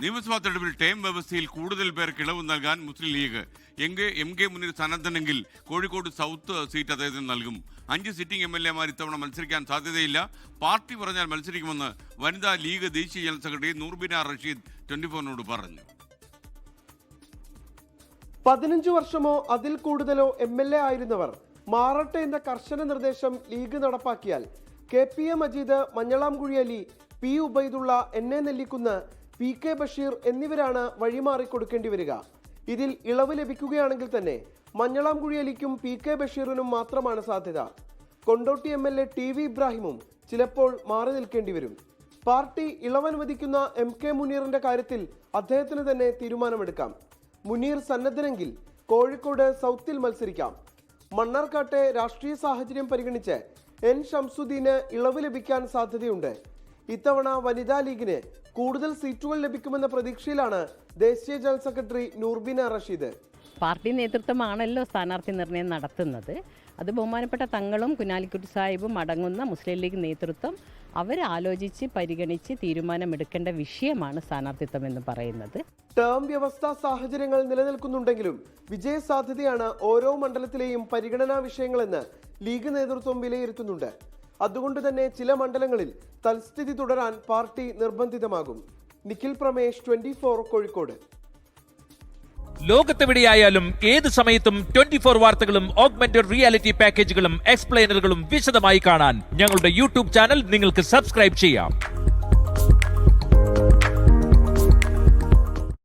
നിയമസഭാ തെരഞ്ഞെടുപ്പിൽ ടേം വ്യവസ്ഥയിൽ കൂടുതൽ പേർക്ക് ഇളവ് നൽകാൻ മുസ്ലിം ലീഗ്. എം കെ മുനീർ സന്നദ്ധനെങ്കിൽ കോഴിക്കോട് സൗത്ത് സീറ്റ് അദ്ദേഹത്തിന് നൽകും. 5 സിറ്റിംഗ് MLA-മാർ ഇത്തവണ മത്സരിക്കാൻ സാധ്യതയില്ല. പാർട്ടി പറഞ്ഞാൽ മത്സരിക്കുമെന്ന് വനിതാ ലീഗ് ദേശീയ ജനറൽ സെക്രട്ടറി നൂർബിന റഷീദ് 24-നോട് പറഞ്ഞു. 15 വർഷമോ അതിൽ കൂടുതലോ MLA ആയിരുന്നവർ മാറട്ടെ എന്ന കർശന നിർദ്ദേശം ലീഗ് നടപ്പാക്കിയാൽ KPA Majeed, Manjalamkuzhi Ali, P Ubaidulla, NA Nellikkunnu, PK Basheer എന്നിവരാണ് വഴിമാറി കൊടുക്കേണ്ടി വരിക. ഇതിൽ ഇളവ് ലഭിക്കുകയാണെങ്കിൽ തന്നെ മഞ്ഞളാംകുഴി അലിക്കും PK ബഷീറിനും മാത്രമാണ് സാധ്യത. കൊണ്ടോട്ടി MLA TV ഇബ്രാഹിമും ചിലപ്പോൾ മാറി നിൽക്കേണ്ടി വരും. പാർട്ടി ഇളവ് അനുവദിക്കുന്ന MK മുനീറിന്റെ കാര്യത്തിൽ അദ്ദേഹത്തിന് തന്നെ തീരുമാനമെടുക്കാം. മുനീർ സന്നദ്ധനെങ്കിൽ കോഴിക്കോട് സൗത്തിൽ മത്സരിക്കാം. മണ്ണാർക്കാട്ടെ രാഷ്ട്രീയ സാഹചര്യം പരിഗണിച്ച് N ഷംസുദ്ദീന് ഇളവ് ലഭിക്കാൻ സാധ്യതയുണ്ട്. ഇത്തവണ വനിതാ ലീഗിന് കൂടുതൽ സീറ്റുകൾ ലഭിക്കുമെന്ന പ്രതീക്ഷയിലാണ് ദേശീയ general secretary Noorbina Rasheed. Party നേതൃത്വമാണല്ലോ സ്ഥാനാർത്ഥി നിർണയം നടത്തുന്നത്. അത് ബഹുമാനപ്പെട്ട തങ്ങളും കുഞ്ഞാലിക്കുട്ടി സാഹിബും അടങ്ങുന്ന മുസ്ലിം ലീഗ് നേതൃത്വം അവരാലോചിച്ച് പരിഗണിച്ച് തീരുമാനമെടുക്കേണ്ട വിഷയമാണ് സ്ഥാനാർത്ഥിത്വം എന്ന് പറയുന്നത്. ടേം വ്യവസ്ഥാ സാഹചര്യങ്ങൾ നിലനിൽക്കുന്നുണ്ടെങ്കിലും വിജയ സാധ്യതയാണ് ഓരോ മണ്ഡലത്തിലെയും പരിഗണനാ വിഷയങ്ങളെന്ന് ലീഗ് നേതൃത്വം വിലയിരുത്തുന്നുണ്ട്. അതുകൊണ്ട് തന്നെ ചില മണ്ഡലങ്ങളിൽ തൽസ്ഥിതി തുടരാൻ പാർട്ടി നിർബന്ധിതമാകും. നിഖിൽ പ്രമേഷ്, 24 കോഴിക്കോട്. ലോകത്തെവിടെയായാലും ഏത് സമയത്തും 24 വാർത്തകളും ഓഗ്മെന്റഡ് റിയാലിറ്റി പാക്കേജുകളും എക്സ്പ്ലെയിനറുകളും വിശദമായി കാണാൻ ഞങ്ങളുടെ യൂട്യൂബ് ചാനൽ നിങ്ങൾക്ക് സബ്സ്ക്രൈബ് ചെയ്യാം.